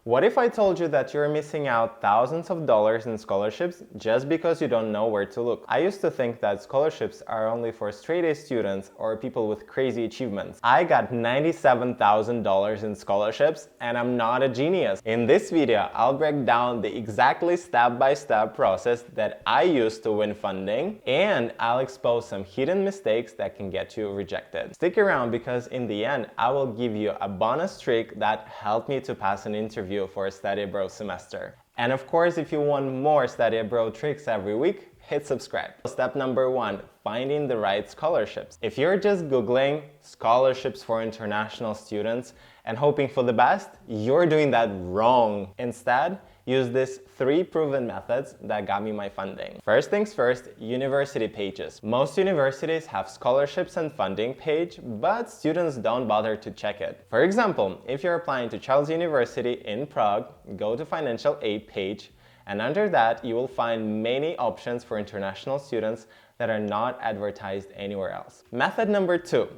What if I told you that you're missing out thousands of dollars in scholarships just because you don't know where to look? I used to think that scholarships are only for straight-A students or people with crazy achievements. I got $97,000 in scholarships and I'm not a genius. In this video, I'll break down the exactly step-by-step process that I used to win funding, and I'll expose some hidden mistakes that can get you rejected. Stick around because in the end, I will give you a bonus trick that helped me to pass an interview for a study abroad semester. And of course, if you want more study abroad tricks every week, hit subscribe. Step number 1, finding the right scholarships. If you're just Googling scholarships for international students and hoping for the best, you're doing that wrong. Instead, use these 3 proven methods that got me my funding. First things first, university pages. Most universities have scholarships and funding page, but students don't bother to check it. For example, if you're applying to Charles University in Prague, go to financial aid page, and under that, you will find many options for international students that are not advertised anywhere else. Method number 2,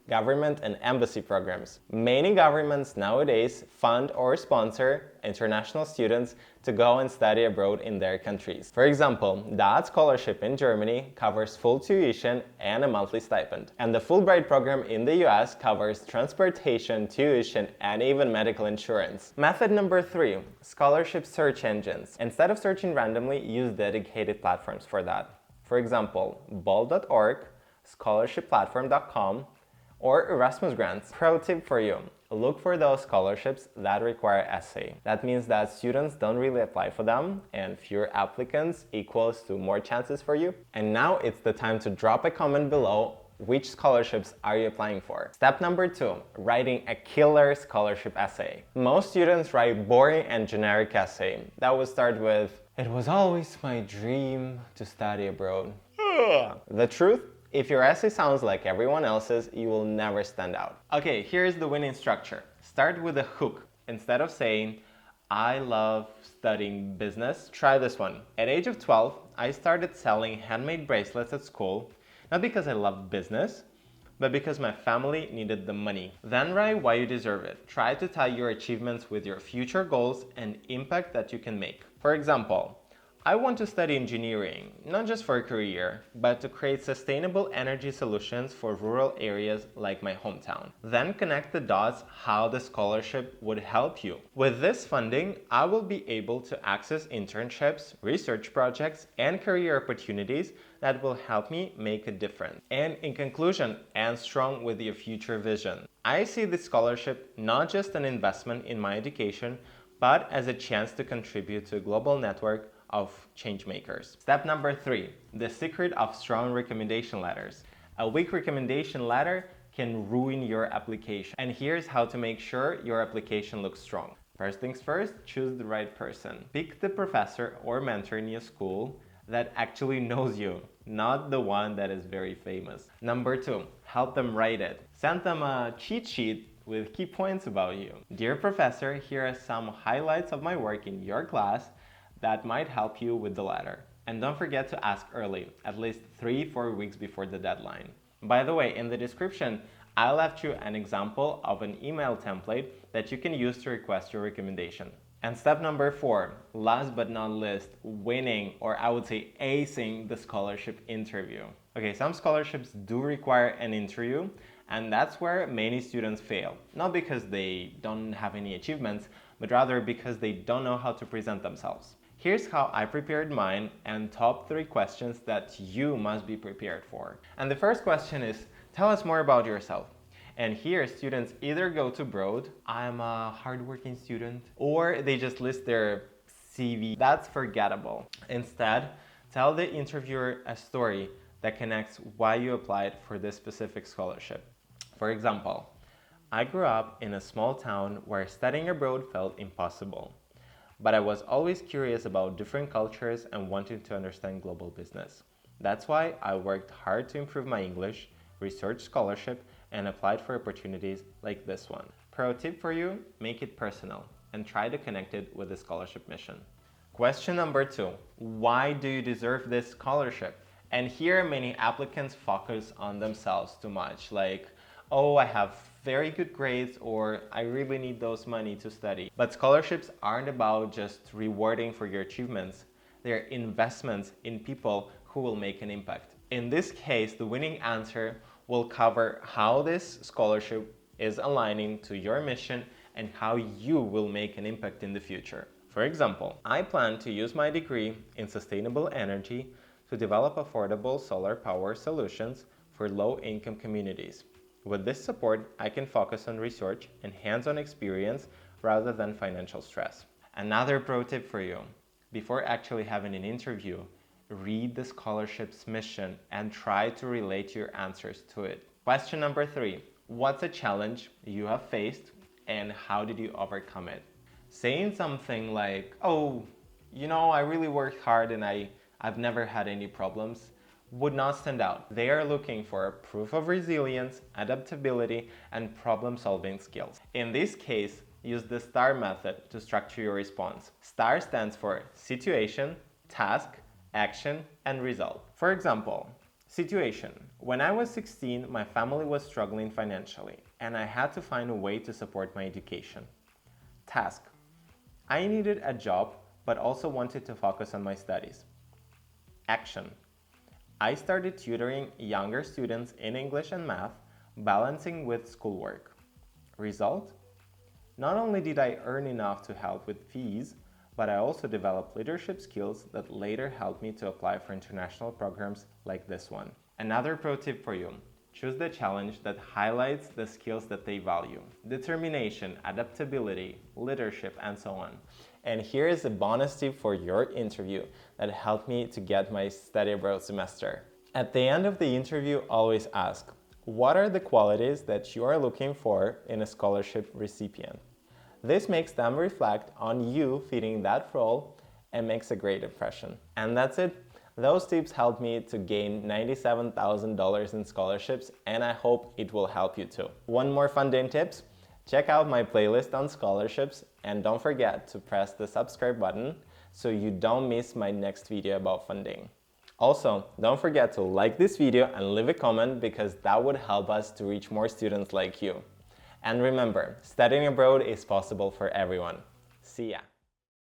government and embassy programs. Many governments nowadays fund or sponsor international students to go and study abroad in their countries. For example, that scholarship in Germany covers full tuition and a monthly stipend. And the Fulbright program in the US covers transportation, tuition, and even medical insurance. Method number 3, scholarship search engines. Instead of searching randomly, use dedicated platforms for that. For example, bol.org, scholarshiplatform.com, or Erasmus grants. Pro tip for you, look for those scholarships that require essay. That means that students don't really apply for them, and fewer applicants equals to more chances for you. And now it's the time to drop a comment below. Which scholarships are you applying for? Step number 2, writing a killer scholarship essay. Most students write boring and generic essay that would start with, "It was always my dream to study abroad." The truth? If your essay sounds like everyone else's, you will never stand out. Okay, here's the winning structure. Start with a hook. Instead of saying, "I love studying business," try this one. At age of 12, I started selling handmade bracelets at school, not because I loved business, but because my family needed the money. Then write why you deserve it. Try to tie your achievements with your future goals and impact that you can make. For example, I want to study engineering, not just for a career, but to create sustainable energy solutions for rural areas like my hometown. Then connect the dots how the scholarship would help you. With this funding, I will be able to access internships, research projects, and career opportunities that will help me make a difference. And in conclusion, and strong with your future vision. I see this scholarship not just an investment in my education, but as a chance to contribute to a global network of change makers. Step number 3, the secret of strong recommendation letters. A weak recommendation letter can ruin your application. And here's how to make sure your application looks strong. First things first, choose the right person. Pick the professor or mentor in your school that actually knows you, not the one that is very famous. Number 2, help them write it. Send them a cheat sheet with key points about you. Dear professor, here are some highlights of my work in your class that might help you with the letter. And don't forget to ask early, at least 3-4 weeks before the deadline. By the way, in the description, I left you an example of an email template that you can use to request your recommendation. And step number 4, last but not least, winning, or I would say acing the scholarship interview. Okay, some scholarships do require an interview, and that's where many students fail. Not because they don't have any achievements, but rather because they don't know how to present themselves. Here's how I prepared mine and top 3 questions that you must be prepared for. And the first question is, tell us more about yourself. And here students either go to abroad, I'm a hardworking student, or they just list their CV. That's forgettable. Instead, tell the interviewer a story that connects why you applied for this specific scholarship. For example, I grew up in a small town where studying abroad felt impossible. But I was always curious about different cultures and wanting to understand global business. That's why I worked hard to improve my English, researched scholarship, and applied for opportunities like this one. Pro tip for you, make it personal and try to connect it with the scholarship mission. Question number 2, why do you deserve this scholarship? And here many applicants focus on themselves too much, like, oh, I have very good grades or I really need those money to study. But scholarships aren't about just rewarding for your achievements. They're investments in people who will make an impact. In this case, the winning answer will cover how this scholarship is aligning to your mission and how you will make an impact in the future. For example, I plan to use my degree in sustainable energy to develop affordable solar power solutions for low-income communities. With this support, I can focus on research and hands-on experience rather than financial stress. Another pro tip for you: before actually having an interview, read the scholarship's mission and try to relate your answers to it. Question number 3. What's a challenge you have faced and how did you overcome it? Saying something like, oh, I really worked hard and I've never had any problems would not stand out. They are looking for a proof of resilience, adaptability, and problem-solving skills. In this case, use the STAR method to structure your response. STAR stands for situation, task, action, and result. For example, situation. When I was 16, my family was struggling financially, and I had to find a way to support my education. Task. I needed a job, but also wanted to focus on my studies. Action. I started tutoring younger students in English and math, balancing with schoolwork. Result? Not only did I earn enough to help with fees, but I also developed leadership skills that later helped me to apply for international programs like this one. Another pro tip for you: choose the challenge that highlights the skills that they value. Determination, adaptability, leadership, and so on. And here is a bonus tip for your interview that helped me to get my study abroad semester. At the end of the interview, always ask, what are the qualities that you are looking for in a scholarship recipient? This makes them reflect on you fitting that role and makes a great impression. And that's it. Those tips helped me to gain $97,000 in scholarships, and I hope it will help you too. One more funding tips: check out my playlist on scholarships and don't forget to press the subscribe button so you don't miss my next video about funding. Also, don't forget to like this video and leave a comment because that would help us to reach more students like you. And remember, studying abroad is possible for everyone. See ya!